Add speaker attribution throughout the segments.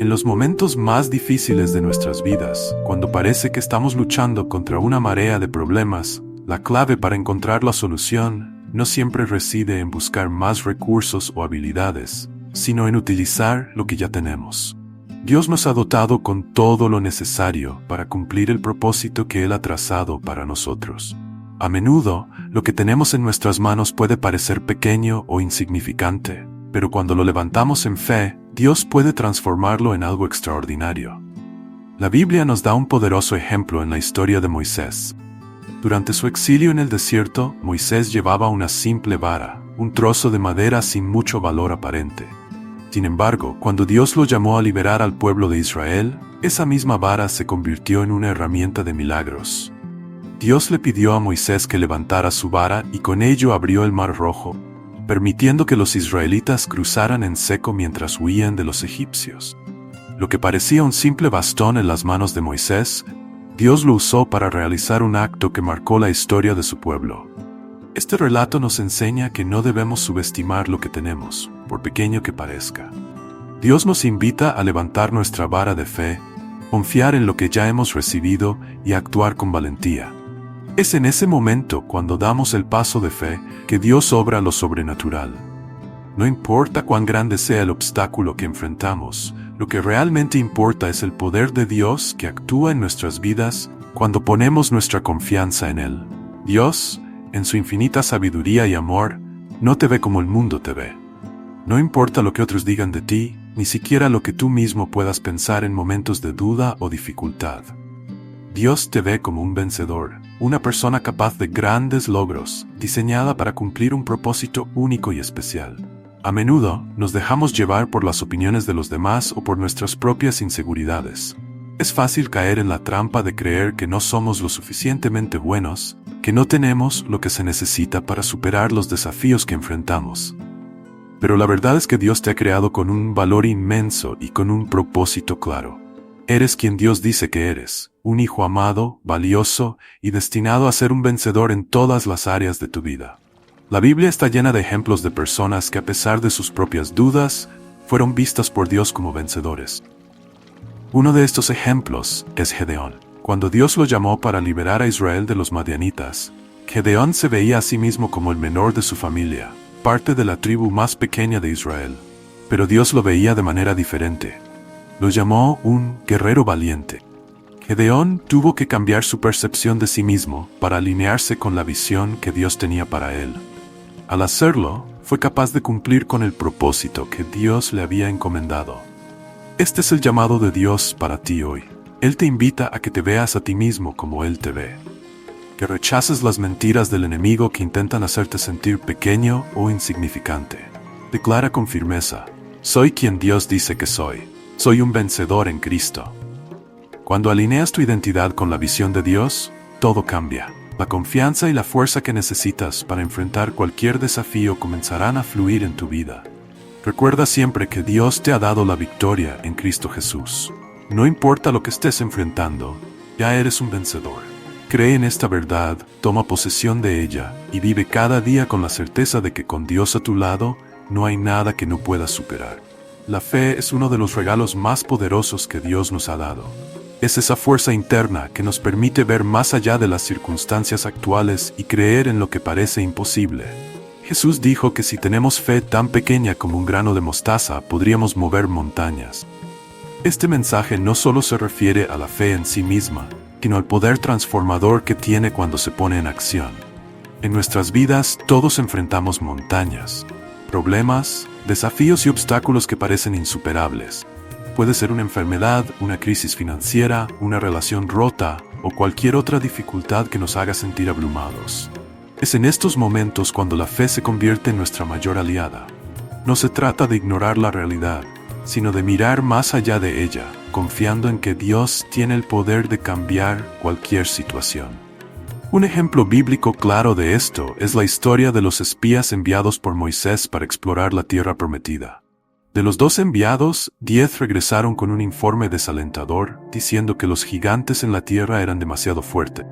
Speaker 1: En los momentos más difíciles de nuestras vidas, cuando parece que estamos luchando contra una marea de problemas, la clave para encontrar la solución no siempre reside en buscar más recursos o habilidades, sino en utilizar lo que ya tenemos. Dios nos ha dotado con todo lo necesario para cumplir el propósito que Él ha trazado para nosotros. A menudo, lo que tenemos en nuestras manos puede parecer pequeño o insignificante, pero cuando lo levantamos en fe, Dios puede transformarlo en algo extraordinario. La Biblia nos da un poderoso ejemplo en la historia de Moisés. Durante su exilio en el desierto, Moisés llevaba una simple vara, un trozo de madera sin mucho valor aparente. Sin embargo, cuando Dios lo llamó a liberar al pueblo de Israel, esa misma vara se convirtió en una herramienta de milagros. Dios le pidió a Moisés que levantara su vara y con ello abrió el Mar Rojo, permitiendo que los israelitas cruzaran en seco mientras huían de los egipcios. Lo que parecía un simple bastón en las manos de Moisés, Dios lo usó para realizar un acto que marcó la historia de su pueblo. Este relato nos enseña que no debemos subestimar lo que tenemos, por pequeño que parezca. Dios nos invita a levantar nuestra vara de fe, confiar en lo que ya hemos recibido y actuar con valentía. Es en ese momento, cuando damos el paso de fe, que Dios obra lo sobrenatural. No importa cuán grande sea el obstáculo que enfrentamos, lo que realmente importa es el poder de Dios que actúa en nuestras vidas cuando ponemos nuestra confianza en Él. Dios, en su infinita sabiduría y amor, no te ve como el mundo te ve. No importa lo que otros digan de ti, ni siquiera lo que tú mismo puedas pensar en momentos de duda o dificultad. Dios te ve como un vencedor, una persona capaz de grandes logros, diseñada para cumplir un propósito único y especial. A menudo, nos dejamos llevar por las opiniones de los demás o por nuestras propias inseguridades. Es fácil caer en la trampa de creer que no somos lo suficientemente buenos, que no tenemos lo que se necesita para superar los desafíos que enfrentamos. Pero la verdad es que Dios te ha creado con un valor inmenso y con un propósito claro. Eres quien Dios dice que eres, un hijo amado, valioso y destinado a ser un vencedor en todas las áreas de tu vida. La Biblia está llena de ejemplos de personas que a pesar de sus propias dudas, fueron vistas por Dios como vencedores. Uno de estos ejemplos es Gedeón. Cuando Dios lo llamó para liberar a Israel de los madianitas, Gedeón se veía a sí mismo como el menor de su familia, parte de la tribu más pequeña de Israel. Pero Dios lo veía de manera diferente. Lo llamó un guerrero valiente. Gedeón tuvo que cambiar su percepción de sí mismo para alinearse con la visión que Dios tenía para él. Al hacerlo, fue capaz de cumplir con el propósito que Dios le había encomendado. Este es el llamado de Dios para ti hoy. Él te invita a que te veas a ti mismo como Él te ve. Que rechaces las mentiras del enemigo que intentan hacerte sentir pequeño o insignificante. Declara con firmeza: soy quien Dios dice que soy. Soy un vencedor en Cristo. Cuando alineas tu identidad con la visión de Dios, todo cambia. La confianza y la fuerza que necesitas para enfrentar cualquier desafío comenzarán a fluir en tu vida. Recuerda siempre que Dios te ha dado la victoria en Cristo Jesús. No importa lo que estés enfrentando, ya eres un vencedor. Cree en esta verdad, toma posesión de ella y vive cada día con la certeza de que con Dios a tu lado, no hay nada que no puedas superar. La fe es uno de los regalos más poderosos que Dios nos ha dado. Es esa fuerza interna que nos permite ver más allá de las circunstancias actuales y creer en lo que parece imposible. Jesús dijo que si tenemos fe tan pequeña como un grano de mostaza, podríamos mover montañas. Este mensaje no solo se refiere a la fe en sí misma, sino al poder transformador que tiene cuando se pone en acción. En nuestras vidas todos enfrentamos montañas, problemas, desafíos y obstáculos que parecen insuperables. Puede ser una enfermedad, una crisis financiera, una relación rota o cualquier otra dificultad que nos haga sentir abrumados. Es en estos momentos cuando la fe se convierte en nuestra mayor aliada. No se trata de ignorar la realidad, sino de mirar más allá de ella, confiando en que Dios tiene el poder de cambiar cualquier situación. Un ejemplo bíblico claro de esto es la historia de los espías enviados por Moisés para explorar la tierra prometida. De los 2 enviados, 10 regresaron con un informe desalentador, diciendo que los gigantes en la tierra eran demasiado fuertes.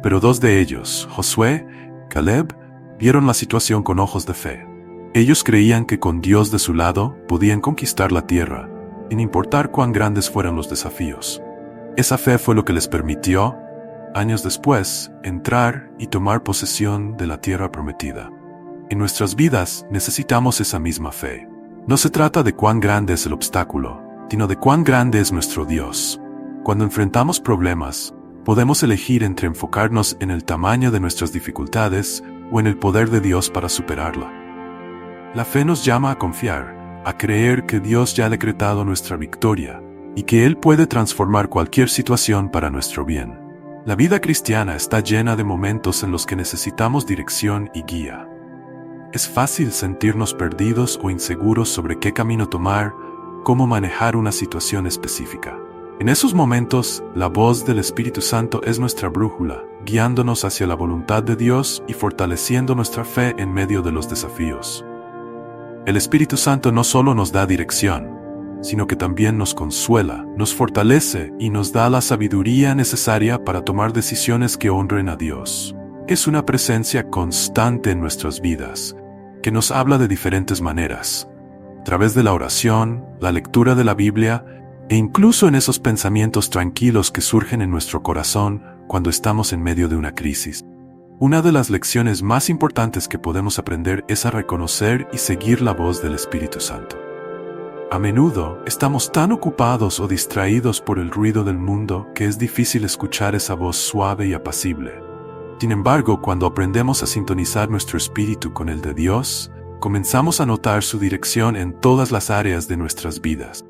Speaker 1: Pero 2 de ellos, Josué y Caleb, vieron la situación con ojos de fe. Ellos creían que con Dios de su lado, podían conquistar la tierra. sin importar cuán grandes fueran los desafíos. Esa fe fue lo que les permitió, años después, entrar y tomar posesión de la tierra prometida. En nuestras vidas necesitamos esa misma fe. No se trata de cuán grande es el obstáculo, sino de cuán grande es nuestro Dios. Cuando enfrentamos problemas, podemos elegir entre enfocarnos en el tamaño de nuestras dificultades o en el poder de Dios para superarla. La fe nos llama a confiar, a creer que Dios ya ha decretado nuestra victoria y que Él puede transformar cualquier situación para nuestro bien. La vida cristiana está llena de momentos en los que necesitamos dirección y guía. Es fácil sentirnos perdidos o inseguros sobre qué camino tomar, cómo manejar una situación específica. En esos momentos, la voz del Espíritu Santo es nuestra brújula, guiándonos hacia la voluntad de Dios y fortaleciendo nuestra fe en medio de los desafíos. El Espíritu Santo no solo nos da dirección, sino que también nos consuela, nos fortalece y nos da la sabiduría necesaria para tomar decisiones que honren a Dios. Es una presencia constante en nuestras vidas, que nos habla de diferentes maneras, a través de la oración, la lectura de la Biblia, e incluso en esos pensamientos tranquilos que surgen en nuestro corazón cuando estamos en medio de una crisis. Una de las lecciones más importantes que podemos aprender es a reconocer y seguir la voz del Espíritu Santo. A menudo estamos tan ocupados o distraídos por el ruido del mundo que es difícil escuchar esa voz suave y apacible. Sin embargo, cuando aprendemos a sintonizar nuestro espíritu con el de Dios, comenzamos a notar su dirección en todas las áreas de nuestras vidas.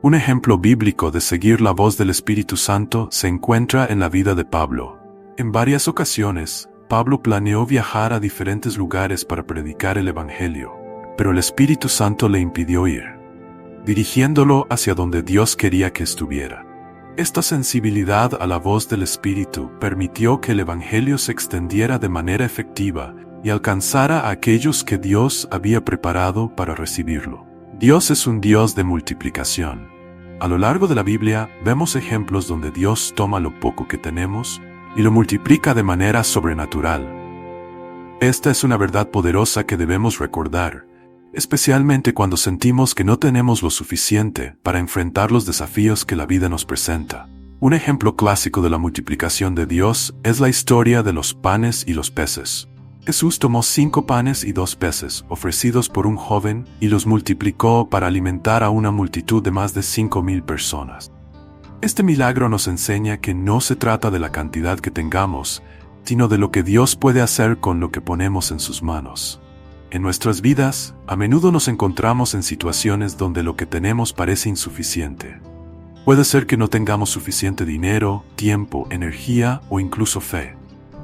Speaker 1: Un ejemplo bíblico de seguir la voz del Espíritu Santo se encuentra en la vida de Pablo. En varias ocasiones, Pablo planeó viajar a diferentes lugares para predicar el Evangelio, pero el Espíritu Santo le impidió ir, dirigiéndolo hacia donde Dios quería que estuviera. Esta sensibilidad a la voz del Espíritu permitió que el Evangelio se extendiera de manera efectiva y alcanzara a aquellos que Dios había preparado para recibirlo. Dios es un Dios de multiplicación. A lo largo de la Biblia vemos ejemplos donde Dios toma lo poco que tenemos y lo multiplica de manera sobrenatural. Esta es una verdad poderosa que debemos recordar, especialmente cuando sentimos que no tenemos lo suficiente para enfrentar los desafíos que la vida nos presenta. Un ejemplo clásico de la multiplicación de Dios es la historia de los panes y los peces. Jesús tomó 5 panes y 2 peces ofrecidos por un joven y los multiplicó para alimentar a una multitud de más de 5,000 personas. Este milagro nos enseña que no se trata de la cantidad que tengamos, sino de lo que Dios puede hacer con lo que ponemos en sus manos. En nuestras vidas, a menudo nos encontramos en situaciones donde lo que tenemos parece insuficiente. Puede ser que no tengamos suficiente dinero, tiempo, energía o incluso fe.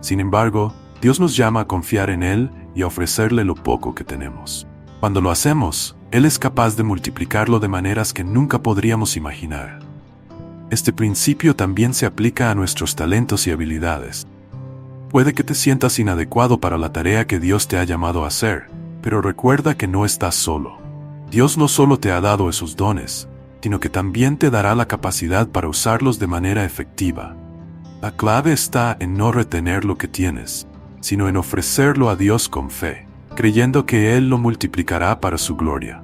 Speaker 1: Sin embargo, Dios nos llama a confiar en Él y a ofrecerle lo poco que tenemos. Cuando lo hacemos, Él es capaz de multiplicarlo de maneras que nunca podríamos imaginar. Este principio también se aplica a nuestros talentos y habilidades. Puede que te sientas inadecuado para la tarea que Dios te ha llamado a hacer, pero recuerda que no estás solo. Dios no solo te ha dado esos dones, sino que también te dará la capacidad para usarlos de manera efectiva. La clave está en no retener lo que tienes, sino en ofrecerlo a Dios con fe, creyendo que Él lo multiplicará para su gloria.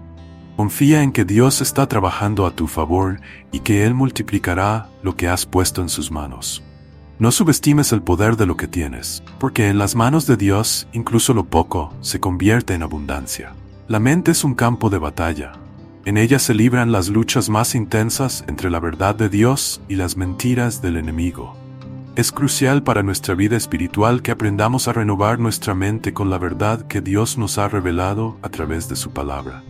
Speaker 1: Confía en que Dios está trabajando a tu favor y que Él multiplicará lo que has puesto en sus manos. No subestimes el poder de lo que tienes, porque en las manos de Dios, incluso lo poco, se convierte en abundancia. La mente es un campo de batalla. En ella se libran las luchas más intensas entre la verdad de Dios y las mentiras del enemigo. Es crucial para nuestra vida espiritual que aprendamos a renovar nuestra mente con la verdad que Dios nos ha revelado a través de su palabra.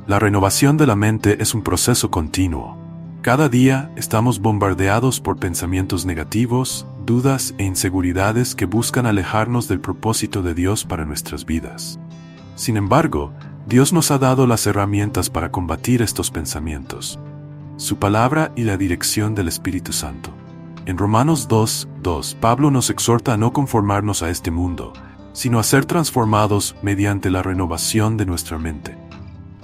Speaker 1: La renovación de la mente es un proceso continuo. Cada día estamos bombardeados por pensamientos negativos, dudas e inseguridades que buscan alejarnos del propósito de Dios para nuestras vidas. Sin embargo, Dios nos ha dado las herramientas para combatir estos pensamientos: su palabra y la dirección del Espíritu Santo. En Romanos 2:2, Pablo nos exhorta a no conformarnos a este mundo, sino a ser transformados mediante la renovación de nuestra mente.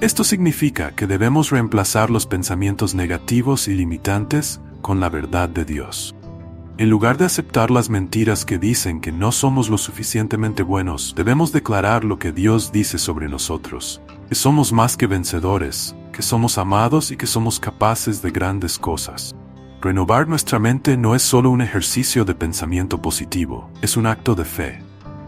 Speaker 1: Esto significa que debemos reemplazar los pensamientos negativos y limitantes con la verdad de Dios. En lugar de aceptar las mentiras que dicen que no somos lo suficientemente buenos, debemos declarar lo que Dios dice sobre nosotros: que somos más que vencedores, que somos amados y que somos capaces de grandes cosas. Renovar nuestra mente no es solo un ejercicio de pensamiento positivo, es un acto de fe.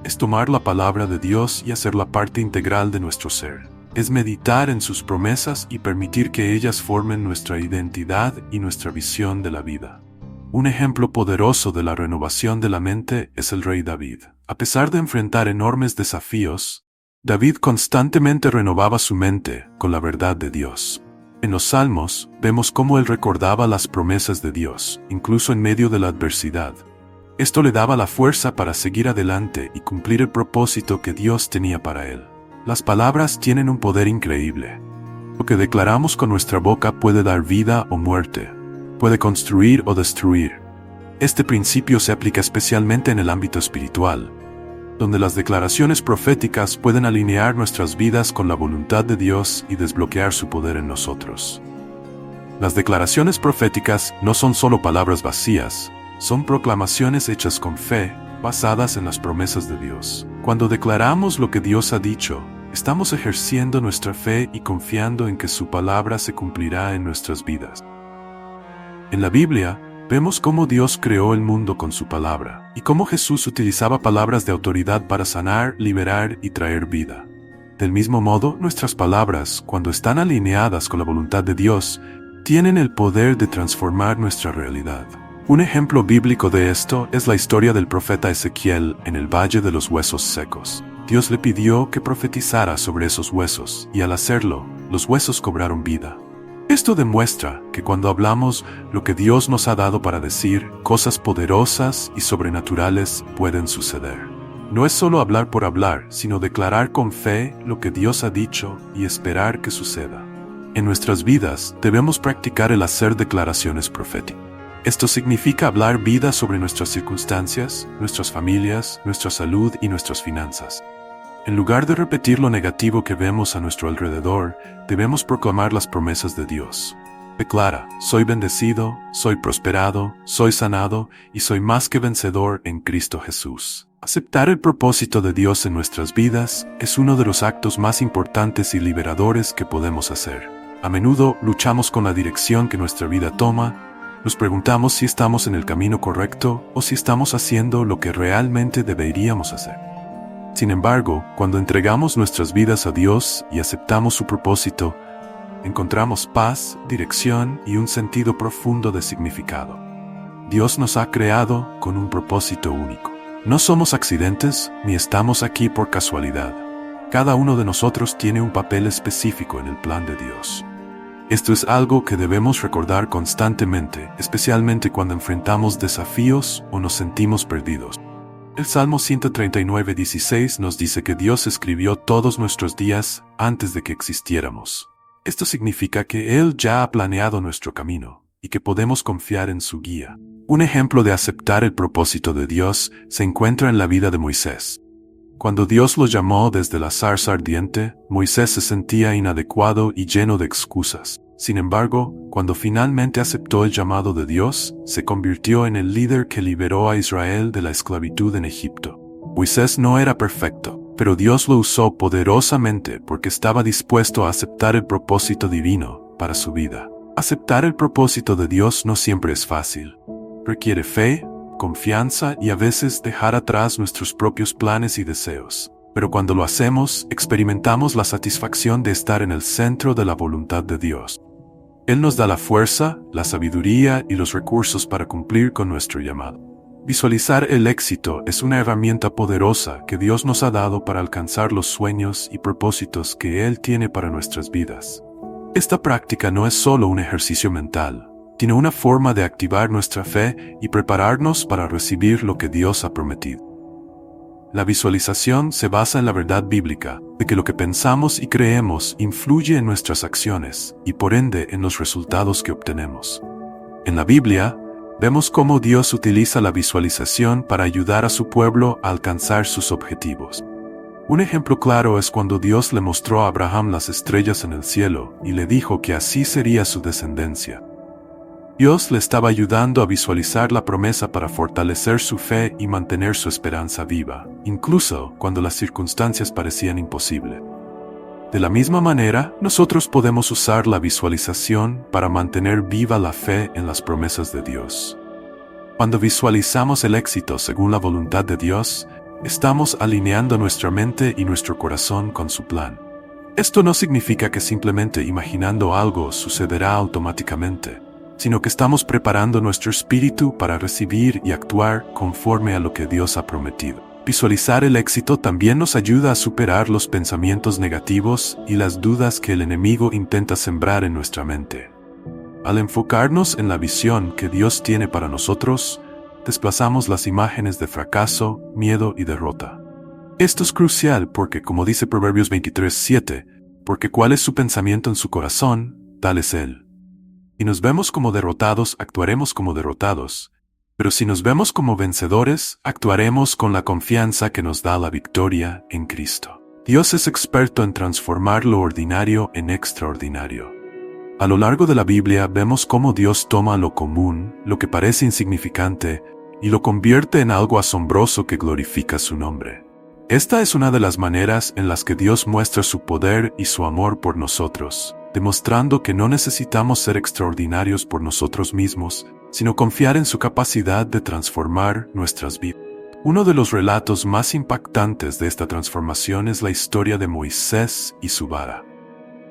Speaker 1: Es tomar la palabra de Dios y hacerla parte integral de nuestro ser. Es meditar en sus promesas y permitir que ellas formen nuestra identidad y nuestra visión de la vida. Un ejemplo poderoso de la renovación de la mente es el rey David. A pesar de enfrentar enormes desafíos, David constantemente renovaba su mente con la verdad de Dios. En los Salmos, vemos cómo él recordaba las promesas de Dios, incluso en medio de la adversidad. Esto le daba la fuerza para seguir adelante y cumplir el propósito que Dios tenía para él. Las palabras tienen un poder increíble. Lo que declaramos con nuestra boca puede dar vida o muerte, puede construir o destruir. Este principio se aplica especialmente en el ámbito espiritual, donde las declaraciones proféticas pueden alinear nuestras vidas con la voluntad de Dios y desbloquear su poder en nosotros. Las declaraciones proféticas no son solo palabras vacías, son proclamaciones hechas con fe, basadas en las promesas de Dios. Cuando declaramos lo que Dios ha dicho, estamos ejerciendo nuestra fe y confiando en que su palabra se cumplirá en nuestras vidas. En la Biblia, vemos cómo Dios creó el mundo con su palabra, y cómo Jesús utilizaba palabras de autoridad para sanar, liberar y traer vida. Del mismo modo, nuestras palabras, cuando están alineadas con la voluntad de Dios, tienen el poder de transformar nuestra realidad. Un ejemplo bíblico de esto es la historia del profeta Ezequiel en el Valle de los Huesos Secos. Dios le pidió que profetizara sobre esos huesos, y al hacerlo, los huesos cobraron vida. Esto demuestra que cuando hablamos lo que Dios nos ha dado para decir, cosas poderosas y sobrenaturales pueden suceder. No es solo hablar por hablar, sino declarar con fe lo que Dios ha dicho y esperar que suceda. En nuestras vidas debemos practicar el hacer declaraciones proféticas. Esto significa hablar vida sobre nuestras circunstancias, nuestras familias, nuestra salud y nuestras finanzas. En lugar de repetir lo negativo que vemos a nuestro alrededor, debemos proclamar las promesas de Dios. Declara: soy bendecido, soy prosperado, soy sanado y soy más que vencedor en Cristo Jesús. Aceptar el propósito de Dios en nuestras vidas es uno de los actos más importantes y liberadores que podemos hacer. A menudo luchamos con la dirección que nuestra vida toma. Nos preguntamos si estamos en el camino correcto o si estamos haciendo lo que realmente deberíamos hacer. Sin embargo, cuando entregamos nuestras vidas a Dios y aceptamos su propósito, encontramos paz, dirección y un sentido profundo de significado. Dios nos ha creado con un propósito único. No somos accidentes ni estamos aquí por casualidad. Cada uno de nosotros tiene un papel específico en el plan de Dios. Esto es algo que debemos recordar constantemente, especialmente cuando enfrentamos desafíos o nos sentimos perdidos. El Salmo 139:16 nos dice que Dios escribió todos nuestros días antes de que existiéramos. Esto significa que Él ya ha planeado nuestro camino y que podemos confiar en su guía. Un ejemplo de aceptar el propósito de Dios se encuentra en la vida de Moisés. Cuando Dios lo llamó desde la zarza ardiente, Moisés se sentía inadecuado y lleno de excusas. Sin embargo, cuando finalmente aceptó el llamado de Dios, se convirtió en el líder que liberó a Israel de la esclavitud en Egipto. Moisés no era perfecto, pero Dios lo usó poderosamente porque estaba dispuesto a aceptar el propósito divino para su vida. Aceptar el propósito de Dios no siempre es fácil. Requiere fe, confianza y a veces dejar atrás nuestros propios planes y deseos. Pero cuando lo hacemos, experimentamos la satisfacción de estar en el centro de la voluntad de Dios. Él nos da la fuerza, la sabiduría y los recursos para cumplir con nuestro llamado. Visualizar el éxito es una herramienta poderosa que Dios nos ha dado para alcanzar los sueños y propósitos que Él tiene para nuestras vidas. Esta práctica no es solo un ejercicio mental, tiene una forma de activar nuestra fe y prepararnos para recibir lo que Dios ha prometido. La visualización se basa en la verdad bíblica de que lo que pensamos y creemos influye en nuestras acciones y por ende en los resultados que obtenemos. En la Biblia, vemos cómo Dios utiliza la visualización para ayudar a su pueblo a alcanzar sus objetivos. Un ejemplo claro es cuando Dios le mostró a Abraham las estrellas en el cielo y le dijo que así sería su descendencia. Dios le estaba ayudando a visualizar la promesa para fortalecer su fe y mantener su esperanza viva, incluso cuando las circunstancias parecían imposibles. De la misma manera, nosotros podemos usar la visualización para mantener viva la fe en las promesas de Dios. Cuando visualizamos el éxito según la voluntad de Dios, estamos alineando nuestra mente y nuestro corazón con su plan. Esto no significa que simplemente imaginando algo sucederá automáticamente, sino que estamos preparando nuestro espíritu para recibir y actuar conforme a lo que Dios ha prometido. Visualizar el éxito también nos ayuda a superar los pensamientos negativos y las dudas que el enemigo intenta sembrar en nuestra mente. Al enfocarnos en la visión que Dios tiene para nosotros, desplazamos las imágenes de fracaso, miedo y derrota. Esto es crucial porque, como dice Proverbios 23:7, porque cuál es su pensamiento en su corazón, tal es él. Si nos vemos como derrotados, actuaremos como derrotados. Pero si nos vemos como vencedores, actuaremos con la confianza que nos da la victoria en Cristo. Dios es experto en transformar lo ordinario en extraordinario. A lo largo de la Biblia vemos cómo Dios toma lo común, lo que parece insignificante, y lo convierte en algo asombroso que glorifica su nombre. Esta es una de las maneras en las que Dios muestra su poder y su amor por nosotros, demostrando que no necesitamos ser extraordinarios por nosotros mismos, sino confiar en su capacidad de transformar nuestras vidas. Uno de los relatos más impactantes de esta transformación es la historia de Moisés y su vara.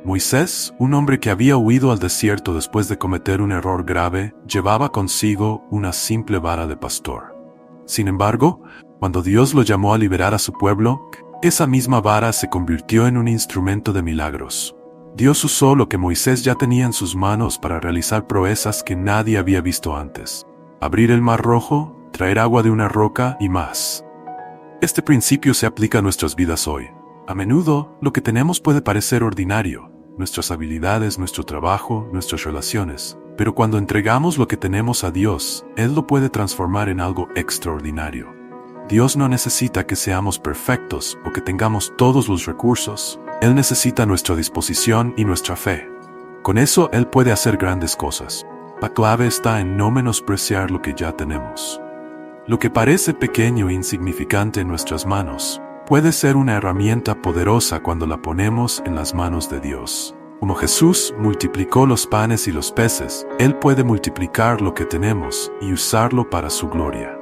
Speaker 1: Moisés, un hombre que había huido al desierto después de cometer un error grave, llevaba consigo una simple vara de pastor. Sin embargo, cuando Dios lo llamó a liberar a su pueblo, esa misma vara se convirtió en un instrumento de milagros. Dios usó lo que Moisés ya tenía en sus manos para realizar proezas que nadie había visto antes. Abrir el mar rojo, traer agua de una roca y más. Este principio se aplica a nuestras vidas hoy. A menudo, lo que tenemos puede parecer ordinario, nuestras habilidades, nuestro trabajo, nuestras relaciones. Pero cuando entregamos lo que tenemos a Dios, Él lo puede transformar en algo extraordinario. Dios no necesita que seamos perfectos o que tengamos todos los recursos. Él necesita nuestra disposición y nuestra fe. Con eso, Él puede hacer grandes cosas. La clave está en no menospreciar lo que ya tenemos. Lo que parece pequeño e insignificante en nuestras manos, puede ser una herramienta poderosa cuando la ponemos en las manos de Dios. Como Jesús multiplicó los panes y los peces, Él puede multiplicar lo que tenemos y usarlo para su gloria.